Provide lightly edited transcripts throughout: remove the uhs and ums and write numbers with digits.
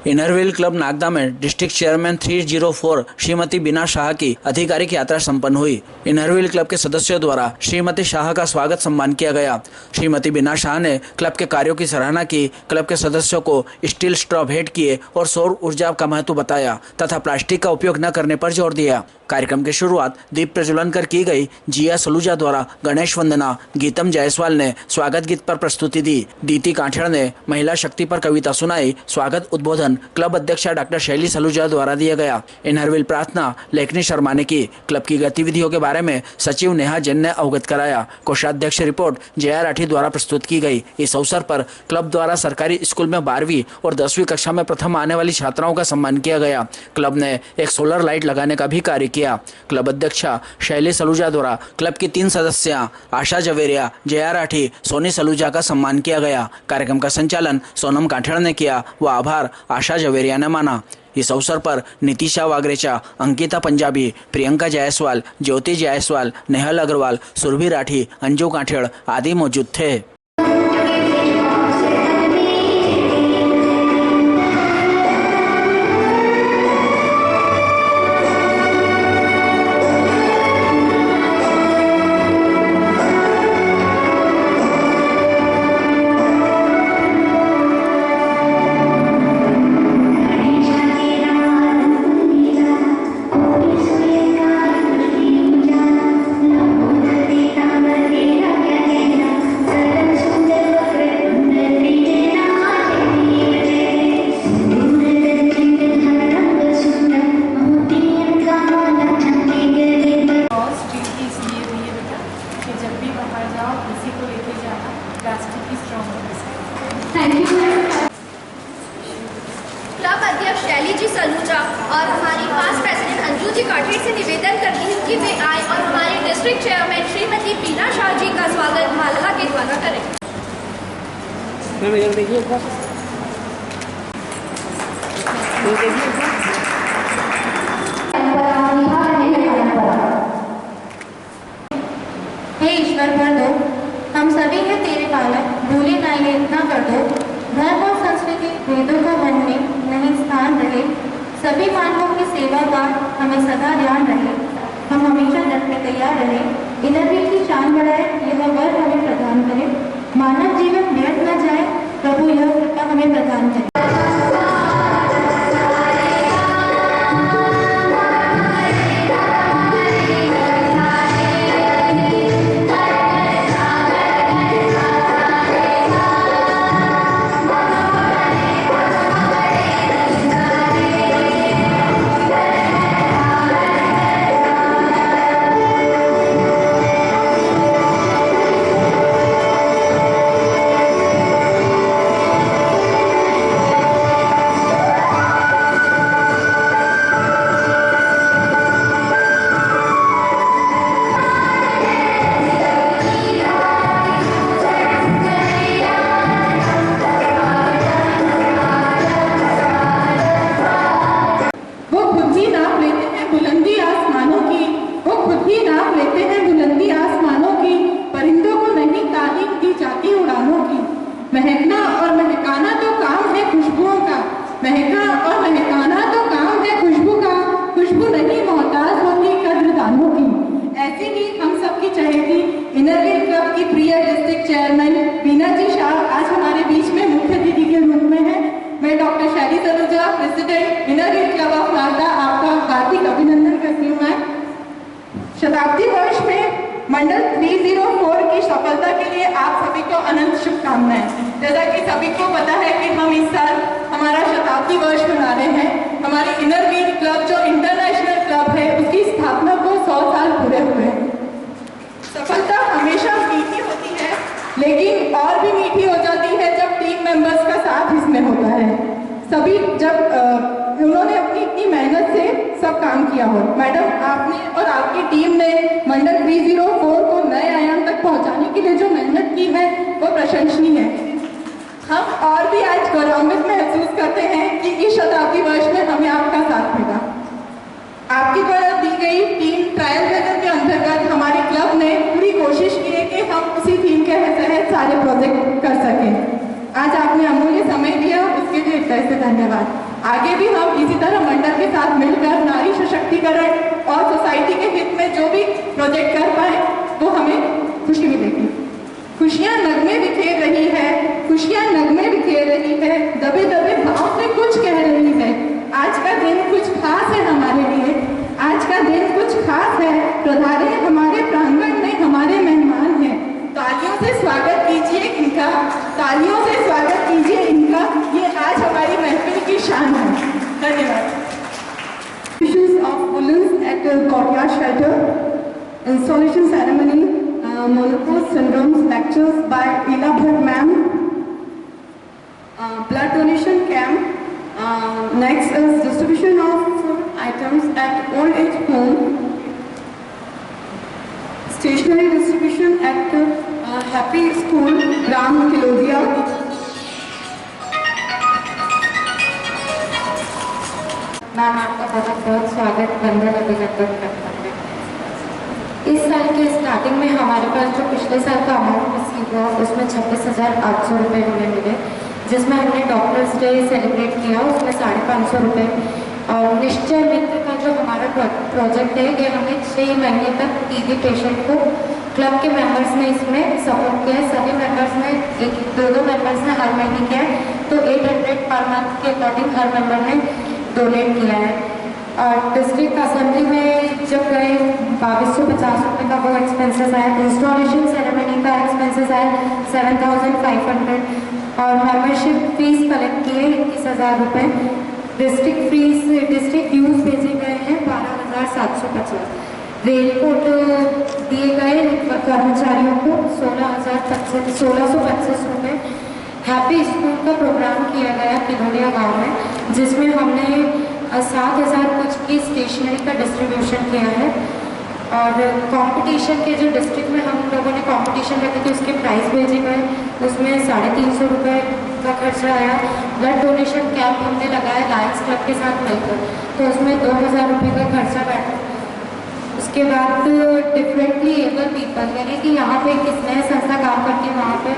Inner Wheel club Nagda में district chairman 304 Shrimati बीना शाह की आधिकारिक यात्रा संपन्न हुई। इनरव्हील क्लब के सदस्यों द्वारा श्रीमती शाह का स्वागत सम्मान किया गया। श्रीमती बीना शाह ने क्लब के कार्यों की सराहना की, क्लब के सदस्यों को स्टील स्ट्रॉ भेंट किए और सौर ऊर्जा का महत्व बताया तथा प्लास्टिक का उपयोग न करने पर जोर दिया। कार्यक्रम की शुरुआत दीप प्रज्वलन कर की गई। जिया सलूजा द्वारा गणेश वंदना, गीतम जायसवाल ने स्वागत गीत पर प्रस्तुति दी। दीति कांठड़ ने महिला शक्ति पर कविता सुनाई। स्वागत उद्बोधन क्लब अध्यक्षा डॉक्टर शैली सलूजा द्वारा दिया गया। इनरव्हील प्रार्थना लेखनी शर्मा ने की। क्लब की गतिविधियों के बारे में सचिव नेहा जैन ने अवगत कराया। कोषाध्यक्ष रिपोर्ट जया राठी द्वारा प्रस्तुत की गई। इस अवसर पर क्लब द्वारा सरकारी स्कूल में 12वीं और 10वीं कक्षा में प्रथम आने वाली छात्राओं का सम्मान किया गया। क्लब ने एक सोलर लाइट लगाने का भी कार्य किया। क्लब अध्यक्षा शैली सलूजा द्वारा क्लब की 3 सदस्या आशा जवेरिया, जया राठी, सोनी सलूजा का सम्मान किया गया। कार्यक्रम का संचालन सोनम काठड़ ने किया व आभार आशा जवेरिया ने माना। इस अवसर पर नितिशा वागरेचा, अंकिता पंजाबी, प्रियंका जायसवाल, ज्योति जायसवाल, नेहल अग्रवाल, सुरभि राठी, अंजू काठड़ आदि मौजूद थे। क्लब अध्यक्ष शैली जी सलूजा और हमारी पास्ट प्रेसिडेंट अंजू जी काठेड़ से निवेदन करती हूँ कि वे आए और हमारे डिस्ट्रिक्ट चेयरमैन श्रीमती बीना शाह जी का स्वागत माला के द्वारा करें। हे ईश्वर भर दो, हम सभी हैं तेरे बालक, भूले ना ये इतना कर दो। धर्म और संस्कृति वेदों का मन में नहीं स्थान रहे, सभी मानवों की सेवा का हमें सदा ध्यान रहे। हम हमेशा डट में तैयार रहे, इनरव्हील की शान बढ़ाए, यह वर हमें प्रदान करे। मानव जीवन व्यर्थ न जाए, प्रभु यह कृपा हमें प्रदान करे। महकना और महकाना तो काम है खुशबुओं का, महकना और महकाना तो काम है खुशबू का, खुशबू नहीं मोहताज होती कद्रदानों की। ऐसी ही हम सबकी चहेती इनरव्हील क्लब की प्रिय डिस्ट्रिक्ट चेयरमैन बीना जी शाह आज हमारे बीच में मुख्य अतिथि के रूप में है। मैं डॉक्टर शैली Saluja, president Inner Wheel club of Nagda, आपका हार्दिक अभिनंदन करती हूँ। मैं शताब्दी वर्ष में मंडल 304 की सफलता के लिए आप सभी को अनंत शुभकामनाएं। जैसा कि सभी को पता है कि हम इस साल हमारा शताब्दी वर्ष मना रहे हैं। हमारी इनरव्हील क्लब जो इंटरनेशनल क्लब है, उसकी स्थापना को 100 साल पूरे हुए हैं। सफलता हमेशा मीठी होती है, लेकिन और भी मीठी हो जाती है जब टीम मेंबर्स का साथ इसमें होता है। सभी जब उन्होंने अपनी इतनी मेहनत से सब काम किया हो। मैडम, आपने और आपकी टीम ने मंडल 304 को नए आयाम तक पहुंचाने के लिए जो मेहनत की है वो प्रशंसनीय है। हम और भी आज गौरवान्वित महसूस करते हैं कि इस शताब्दी वर्ष में हमें आपका साथ मिला। आपकी द्वारा दी गई टीम ट्रायल बैनर के अंतर्गत हमारे क्लब ने पूरी कोशिश की है कि हम उसी थीम के तहत सारे प्रोजेक्ट कर सकें। आज आपने अमूल्य समय दिया, उसके लिए तहे से धन्यवाद। आगे भी हम इसी तरह मंडल के साथ मिलकर नारी सशक्तिकरण और सोसाइटी के हित में जो भी प्रोजेक्ट कर पाए वो हमें खुशी मिलेगी। खुशियाँ नगमे बिखेर रही है, खुशियाँ नगमे बिखेर रही है, दबे दबे भाव में कुछ कह रही है। आज का दिन कुछ खास है हमारे लिए, आज का दिन कुछ खास है। पधारे हमारे प्रांगण में हमारे मेहमान हैं। तालियों से स्वागत कीजिए इनका, तालियों से स्वागत कीजिए इनका। ये आज हमारी महफिल की शान है। धन्यवाद। Issues of woolens at courtyard shelter, installation ceremony, menopause syndromes lectures by Ila Bhatt ma'am, blood donation camp. Next is distribution of food items at old age home, stationery distribution at Happy School, Gram Kilodia. Ma'am आपका बहुत बहुत स्वागत वंदन अभिनंदन करता है। इस साल के स्टार्टिंग में हमारे पास जो पिछले साल का अमाउंट रिसीव हुआ उसमें 26,800 रुपये हमें मिले, जिसमें हमने डॉक्टर्स डे सेलिब्रेट किया उसमें 550 रुपये। और निश्चय मित्र का जो हमारा प्रोजेक्ट है ये हमें 6 महीने तक टीबी पेशेंट को क्लब के मेंबर्स ने इसमें सपोर्ट किया है। सभी मेंबर्स ने 2 मेंबर्स ने हर महीने किया है, तो 800 पर मंथ के अकॉर्डिंग हर मेंबर ने डोनेट किया है। और डिस्ट्रिक्ट असेंबली में जब गए 2250 रुपये का वो एक्सपेंसेस आया, इंस्टॉलेशन सेरेमनी का एक्सपेंसेस आया 7,500 और मेंबरशिप फीस कलेक्ट किए 21,000 रुपये। डिस्ट्रिक्ट ड्यूज भेजे गए हैं 12,750। रेलकोट दिए गए कर्मचारियों को 16,225 रुपये। हैप्पी स्कूल का प्रोग्राम किया गया किलोड़िया गांव में, जिसमें हमने 7,000 कुछ की स्टेशनरी का डिस्ट्रीब्यूशन किया है। और कंपटीशन के जो डिस्ट्रिक्ट में हम लोगों ने कंपटीशन रखे थे उसके प्राइस भेजे गए, उसमें 350 रुपये का खर्चा आया। ब्लड डोनेशन कैंप हमने लगाया लायंस क्लब के साथ मिलकर, तो उसमें 2,000 रुपये का खर्चा बैठा। उसके बाद डिफरेंटली एबल पीपल, यानी कि यहाँ पे किस नए संस्था काम करती है, वहाँ पे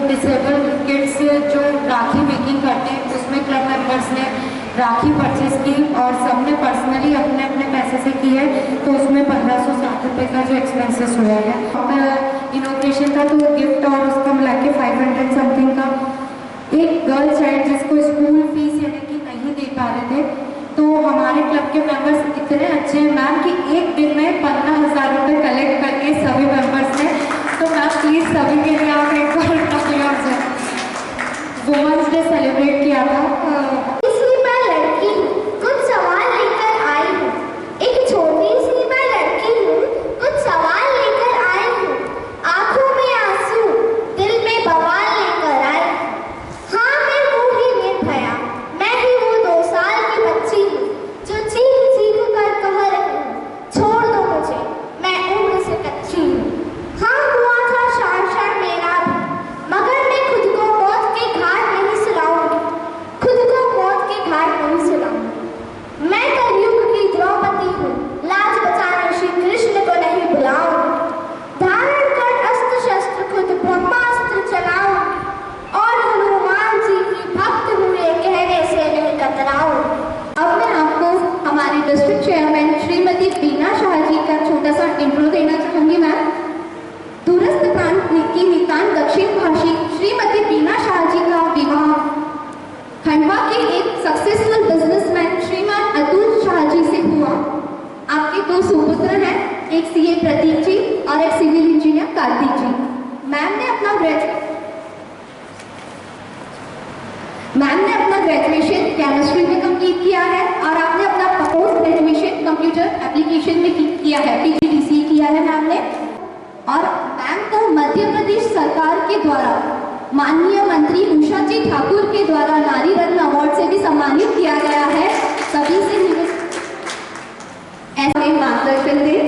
डिसेबल किड्स जो राखी मेकिंग करते हैं उसमें क्लब मेंबर्स ने राखी परचेज की और सबने पर्सनली अपने अपने पैसे से की है, तो उसमें 1,560 रुपये का जो एक्सपेंसेस हुआ है। इनोग्रेशन का तो गिफ्ट और उसका मिला के 500 समथिंग का। एक गर्ल चाइल्ड जिसको स्कूल फीस यानी कि नहीं दे पा रहे थे, तो हमारे क्लब के मेंबर्स इतने अच्छे हैं मैम कि एक दिन में 15,000 रुपये कलेक्ट करके सभी मेंबर्स ने, तो मैम प्लीज़ सभी के लिए आप एक बार वुमेंस डे सेलिब्रेट किया था। इसलिए मैं लड़की हूँ, कुछ सवाल लेकर आई हूँ। एक छोटी सी मैं लड़की हूँ, कुछ सवाल लेकर आई हूँ। आंखों में आंसू, दिल में बवाल लेकर आई। हाँ मैं हूँ ही निर्भया, मैं ही वो 2 साल की बच्ची हूँ जो चीख चीख कर कह रही हूँ, छोड़ दो मुझे, मैं उम्र से कच्ची हूँ। हाँ हुआ था शान मेरा भी, मगर मैं खुद को मौत के घाट नहीं सुलाऊंगी, खुद को मौत के घाट नहीं सुलाऊंगी। मैं कलयुग की द्रौपदी हूँ, लाज बचाने श्री कृष्ण को नहीं बुलाऊंगी। धारण कर अस्त्र शस्त्र खुद ब्रह्मास्त्र चलाऊंगी, और हनुमान जी की भक्त हुए कहने से नहीं कतराऊंगी। अब मैं आपको हमारे डिस्ट्रिक्ट चेयरमैन श्रीमती बीना शाह जी का छोटा सा इंट्रो देना चाहूंगी। मैम, दूरस्थ प्रांत की नितान दक्षिण भाषी श्रीमती बीना शाह जी का विवाह खंडवा के एक सक्सेसफुल बिजनेसमैन श्रीमान अतुल शाह जी से हुआ। आपके 2 सुपुत्र हैं, एक सीए प्रतीक जी और एक सिविल इंजीनियर कार्तिक जी। मैम ने अपना ग्रेजुएशन केमिस्ट्री में कंप्लीट किया है और आपने अपना पोस्ट ग्रेजुएशन कंप्यूटर एप्लीकेशन में किया है, PGDCE किया है मैम ने। और मैम को मध्य प्रदेश सरकार के द्वारा माननीय मंत्री उषा जी ठाकुर के द्वारा नारी रत्न अवार्ड से भी सम्मानित किया गया है। सभी से ऐसे मार्गदर्शन दें।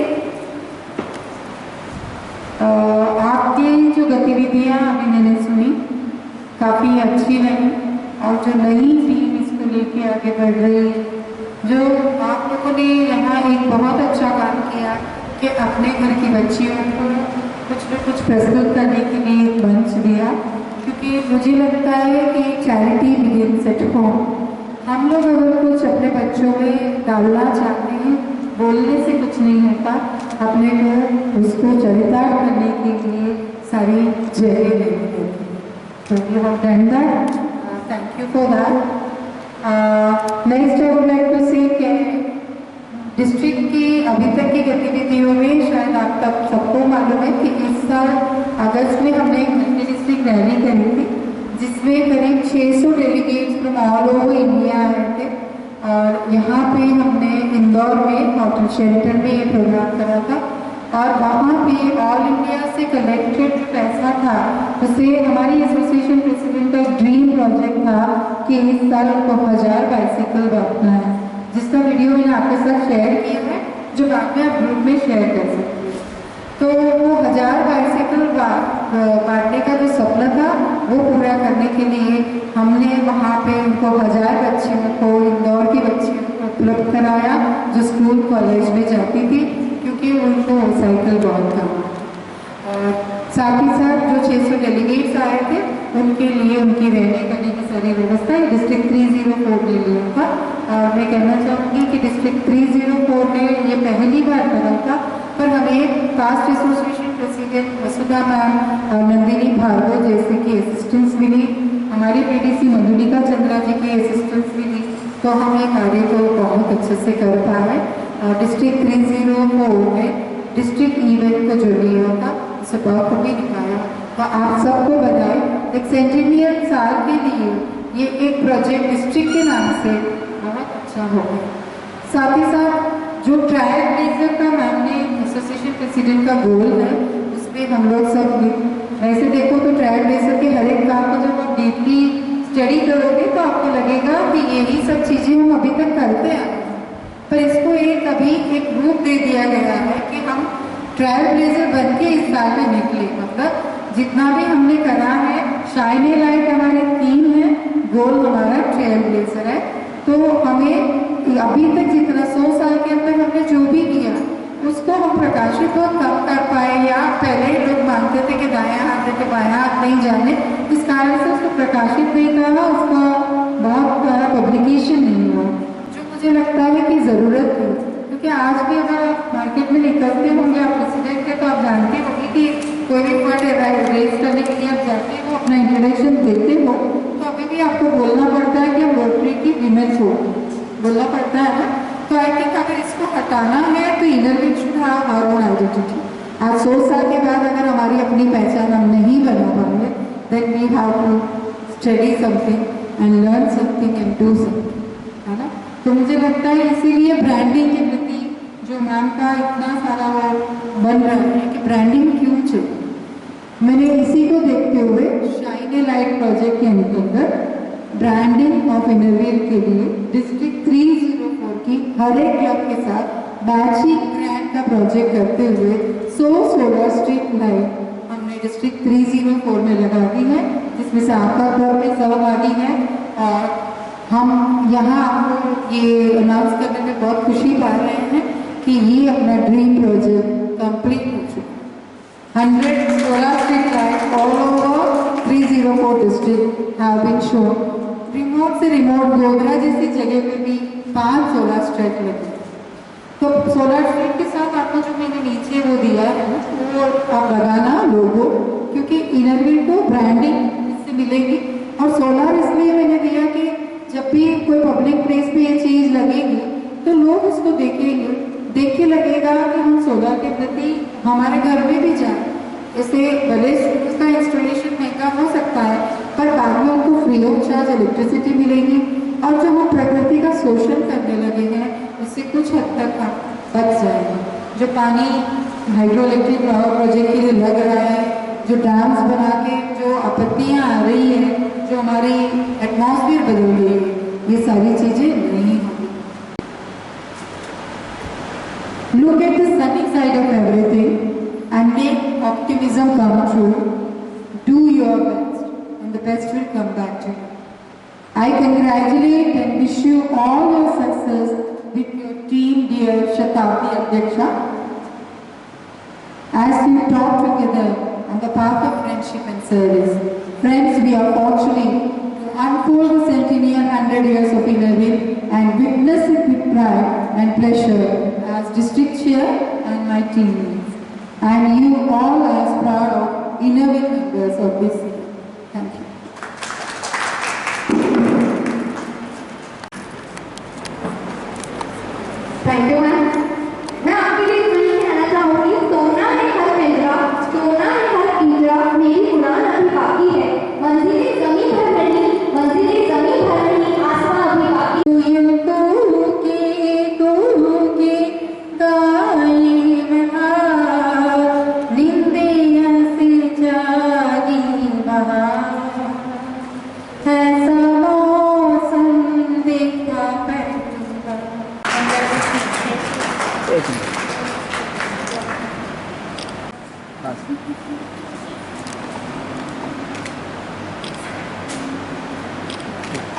आपकी जो गतिविधियाँ अभी मैंने सुनी काफ़ी अच्छी लगी, और जो नई टीम इसको लेके आगे बढ़ रही है, जो आप लोगों ने यहाँ एक बहुत अच्छा काम किया कि अपने घर की बच्चियों को कुछ न कुछ प्रस्तुत करने के लिए एक मंच दिया, क्योंकि मुझे लगता है कि चैरिटी बिगिंस एट होम। हम लोग अगर कुछ अपने बच्चों में डालना चाहते हैं, बोलने से कुछ नहीं होता, अपने को उसको चरितार्थ करने के लिए सारी जगह देनी होती है। तो you have done that, thank you for that. Next I would like to say कि डिस्ट्रिक्ट की अभी तक की गतिविधियों में शायद आप तक सबको मालूम है कि इस साल अगस्त में हमने एक मल्टी डिस्ट्रिक्ट रैली करी थी, जिसमें करीब 600 delegates from all over India आए थे। और यहाँ पे हमने इंदौर में होटल शेल्टर में ये प्रोग्राम करा था, और वहाँ पे ऑल इंडिया से कलेक्टेड जो पैसा था उसे हमारी एसोसिएशन प्रेसिडेंट का एक ड्रीम प्रोजेक्ट था कि इस साल उनको 1000 बाइसिकल बांटना है, जिसका वीडियो मैंने आपके साथ शेयर किया है, जो बाद में आप ग्रुप में शेयर कर सकते हैं। तो वो 1000 बाइसिकल बांटने का जो सपना था वो पूरा करने के लिए हमने वहाँ पे उनको 1000 बच्चियों को, इंदौर की बच्चियों को उपलब्ध कराया जो स्कूल कॉलेज में जाती थी, क्योंकि उनको साइकिल बहुत कम। और साथ ही साथ जो 600 डेलीगेट्स आए थे उनके लिए उनकी रहने करने की सारी व्यवस्था डिस्ट्रिक्ट 304 ने लिया था। और मैं कहना चाहूँगी कि डिस्ट्रिक्ट 304 ने ये पहली बार करा था, पर हमें कास्ट एसोसिएशन प्रेसिडेंट वसुधा मैम और नंदिनी भार्गव जैसे की असिस्टेंस मिली, हमारी पीडीसी मधुलिका चंद्रा जी की असिस्टेंस मिली, तो हम ये कार्य को बहुत अच्छे से कर पाए। और डिस्ट्रिक्ट 304 ने डिस्ट्रिक्ट इवेंट को जो लिया था उसे बहुत भी दिखाया। तो आप सबको बधाई, एक सेंटिनियल साल के लिए ये एक प्रोजेक्ट डिस्ट्रिक्ट के नाम से बहुत अच्छा हो गया। साथ ही साथ जो ट्रायल ब्लेजर का हमने एसोसिएशन प्रेसिडेंट का गोल है, उसमें हम लोग सब ऐसे देखो तो ट्रायल ब्लेजर के हर एक काम को जब आप डीपली स्टडी करोगे तो आपको लगेगा कि यही सब चीज़ें हम अभी तक करते हैं, पर इसको अभी एक रूप दे दिया गया है कि हम ट्रायल ब्लेजर बन के इस साल में निकले। मतलब जितना भी हमने करा है, शाइन ए लाइट हमारे थीम है, गोल हमारा ट्रायल ब्लेजर है। तो हमें अभी तक जितना 100 साल के अंदर हमने जो भी किया उसको हम प्रकाशित बहुत कम कर पाए, या पहले लोग मानते थे कि दायां हाथ है तो बायां हाथ नहीं जाने, इस कारण से उसको प्रकाशित नहीं करा, उसका बहुत बड़ा पब्लिकेशन नहीं हुआ, जो मुझे लगता है कि ज़रूरत है। क्योंकि आज भी अगर आप मार्केट में निकलते होंगे, आप प्रेसिडेंट के, तो आप जानते होंगे कि कोई भी पॉइंट रेज करने के लिए आप जाते हो, अपना इंट्रोडक्शन देते हो, तो अभी भी आपको बोलना पड़ता है कि हम रोटरी की वीमेंस हो, बोलना पड़ता है ना। तो आई थिंक अगर इसको हटाना है तो inner wheel should have our own identity. आज 100 साल के बाद अगर हमारी अपनी पहचान हम नहीं बना पाएंगे, then we have to study something and learn something and do something, है ना। तो मुझे लगता है इसीलिए ब्रांडिंग के प्रति जो मैम का इतना सारा बन रहा है कि ब्रांडिंग क्यों चाहिए, मैंने इसी को देखते हुए शाइन ए लाइट प्रोजेक्ट के अंतर्गत ब्रांडिंग ऑफ इनर व्हील के लिए डिस्ट्रिक्ट 304 की हर एक क्लब के साथ मैचिंग ग्रैंड का प्रोजेक्ट करते हुए 100 सोलर स्ट्रीट लाइट हमने डिस्ट्रिक्ट 304 में लगा दी है, जिसमें से आपका क्लब में सहभागी है। और हम यहाँ आपको ये अनाउंस करने में बहुत खुशी पा रहे हैं कि ये अपना ड्रीम प्रोजेक्ट कंप्लीट हो चुका है। 100 solar street light all over 304 district have been shown. Remote से रिमोट गोधरा जैसी जगह पे भी 5 सोलर स्ट्रीट लगे। तो सोलर स्ट्रीट के साथ आपको जो मैंने नीचे वो दिया है वो आप लगाना लोगो, क्योंकि इनर व्हील को ब्रांडिंग इससे मिलेगी। और सोलर इसलिए मैंने दिया कि जब भी कोई पब्लिक प्लेस पे ये चीज़ लगेगी तो लोग उसको देखेंगे, देख के लगेगा कि हम सोलर के प्रति हमारे घर में भी जाए। इसे भले उसका इंस्टॉलेशन महंगा हो सकता है, पर बाद में उनको फ्री ऑफ चार्ज इलेक्ट्रिसिटी मिलेगी। और जो हम प्रकृति का शोषण करने लगे हैं उससे कुछ हद तक हम बच जाएंगे। जो पानी हाइड्रो इलेक्ट्रिक पावर प्रोजेक्ट के लिए लग रहा है, जो डैम्स बना के जो आपत्तियाँ आ रही है, जो हमारी एटमॉस्फेयर बदल रही है, ये सारी चीज़ें नहीं होंगी। Look at the sunny side of everything and make optimism come true. Do your best and the best will come back to you. I congratulate and wish you all your success with your team, dear Shatabdi Adyaksha. As you talk together on the path of friendship and service, friends, we are fortunate to unfold the centennial 100 100 years of Innerville and witness it with pride and pleasure as district chair and my teammates. And you all as proud of Innerville members of this year. Thank you. Thank you ma'am. मैं आपके लिए इतना कहना चाहूँगी, सोना है हर पिंजरा, सोना है हर पिंजरा, मेरी उड़ान अभी बाकी है, मंजिलें ज़मीं भर नहीं, मंजिलें ज़मीं भर नहीं, आसमां अभी बाकी।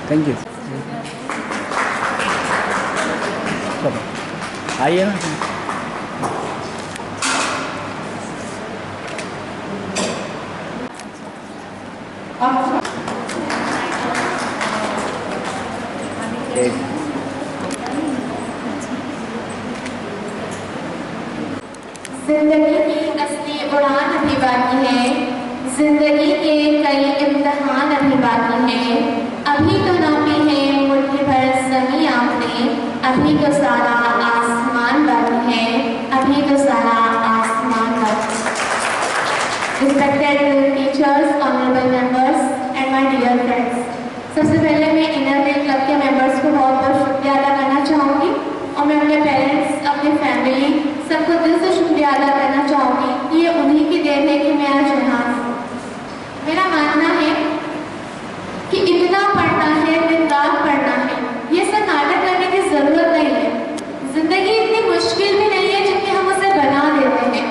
Thank you. आइए ना। जिंदगी की असली उड़ान अभी बाकी है, जिंदगी के कई इम्तिहान अभी बाकी है, अभी तो नापी है मुट्ठी भर ज़मीं आपने, अभी तो सारा आसमान बाकी है, अभी तो सारा आसमान बाकी है। Respected teachers, honorable members and my dear friends, सबसे पहले मैं इनरव्हील क्लब के मेंबर्स को बहुत बहुत शुक्रिया अदा करना चाहूँगी और मैं अपने पेरेंट्स, अपनी फैमिली सबको दिल से शुक्रिया अदा करना चाहूँगी कि ये उन्हीं की देन है कि मैं आज यहाँ हूँ। मेरा मानना है कि इतना पढ़ना है, दिन रात पढ़ना है, ये सब नाटक करने की ज़रूरत नहीं है। ज़िंदगी इतनी मुश्किल भी नहीं है जितनी हम उसे बना देते हैं।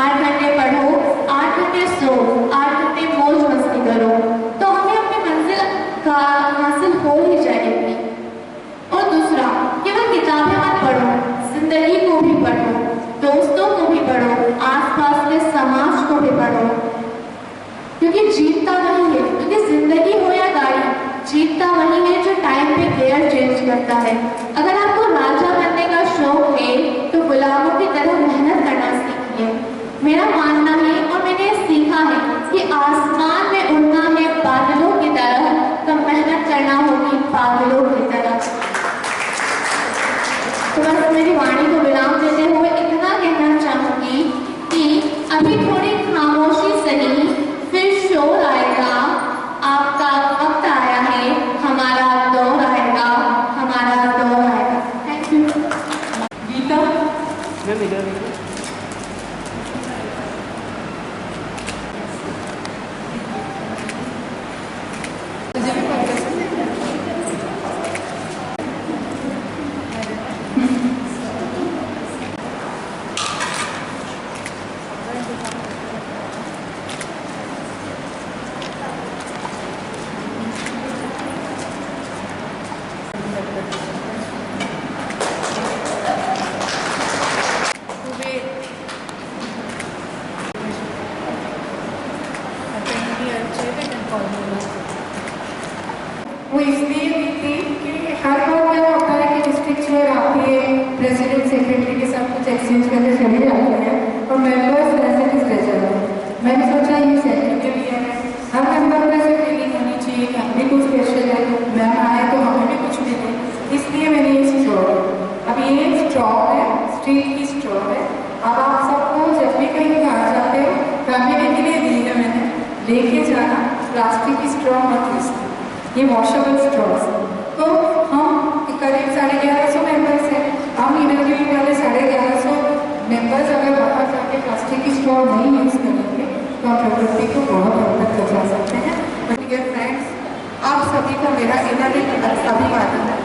8 घंटे पढ़ो, 8 घंटे सो, 8 घंटे मौज मस्ती करो, तो हमें अपनी मंजिल का हासिल हो ही जाएगी। और दूसरा, केवल किताबें मत पढ़ो, ज़िंदगी को भी पढ़ो, दोस्तों को भी पढ़ो, आसपास के समाज को भी पढ़ो, क्योंकि जीतता वही है। क्योंकि जिंदगी हो या गाड़ी, जीतता वही है जो टाइम पे गियर चेंज करता है। अगर आपको राजा बनने का शौक है तो गुलामों की तरह मेहनत करना सीखिए। मेरा मानना है और मैंने सीखा है कि आसमान में उड़ना है बादलों की तरह, तो मेहनत करना होगी पागलों की तरह। तो बस मेरी वाणी को विराम देते हुए इतना कहना चाहूँगी कि अभी थोड़ी खामोशी सही, फिर शोर आएगा, आपका वक्त आया है, हमारा दौर आएगा, हमारा दौर आएगा। Thank you. गीता वो इसलिए भी थी कि हर बार क्या होता है कि डिस्ट्रिक्ट चेयर आती है, प्रेसिडेंट सेक्रेटरी के साथ कुछ एक्सचेंज करके चले जाते हैं और मेंबर्स ऐसे किस रह जाते हैं। मैंने सोचा ये सेक्रेटरी के लिए है, हर मेंबर में से फीलिंग होनी चाहिए कि हम भी कुछ स्पेशल है, मैम आए तो हमें भी कुछ मिले, इसलिए मैंने ये स्ट्रॉ, अब ये स्ट्रॉ है, स्टील की स्ट्रॉ है। अब आप सबको जब भी कहीं बाहर जाते हो, फैमिली के लिए दी है मैंने, लेके जाना, प्लास्टिक की स्ट्रॉ मत यूज़, ये वॉशेबल स्ट्रॉस। तो हम करीब 1150 मेंबर्स हैं, हम इनरव्हील वाले 1150 मेंबर्स अगर बाहर जाके प्लास्टिक की स्ट्रॉ नहीं यूज़ करेंगे तो हम प्रकृति को बहुत हद तक बचा सकते हैं। डियर फ्रेंड्स, आप सभी को मेरा इनरव्हील अभिवादन है।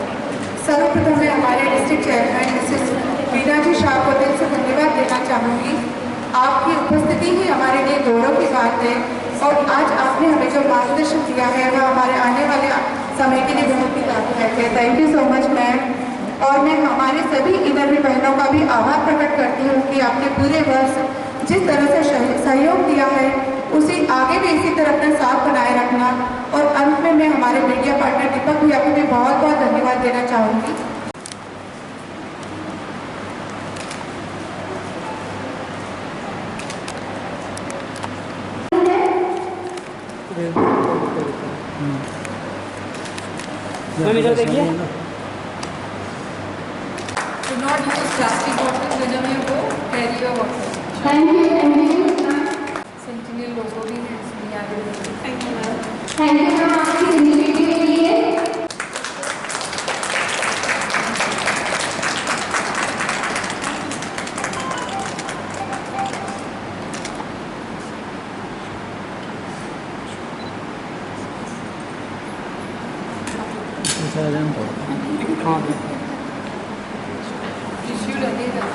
सर्वप्रथम मैं हमारे डिस्ट्रिक्ट चेयरमैन मिसेस वीना जी शाह को दिल से धन्यवाद देना चाहूँगी। आपकी उपस्थिति ही हमारे लिए गौरव की बात है और आज आपने हमें जो मार्गदर्शन दिया है वह हमारे आने वाले समय के लिए बहुत ही लाभदायक है। Thank you so much ma'am. और मैं हमारे सभी इनरव्हील बहनों का भी आभार प्रकट करती हूँ कि आपने पूरे वर्ष जिस तरह से सहयोग दिया है उसी आगे भी इसी तरह अपना साथ बनाए रखना। और अंत में मैं हमारे मीडिया पार्टनर दीपक भैया को भी बहुत बहुत धन्यवाद देना चाहूँगी। मैम इधर देखिए। Do not use plastic bottles whenever you go. Carry your water. Thank you, ma'am. Sentinel logo भी है इसमें आगे। Thank you, ma'am, आपकी इनिशिएटिव के लिए। हाँ Issue लगेगा।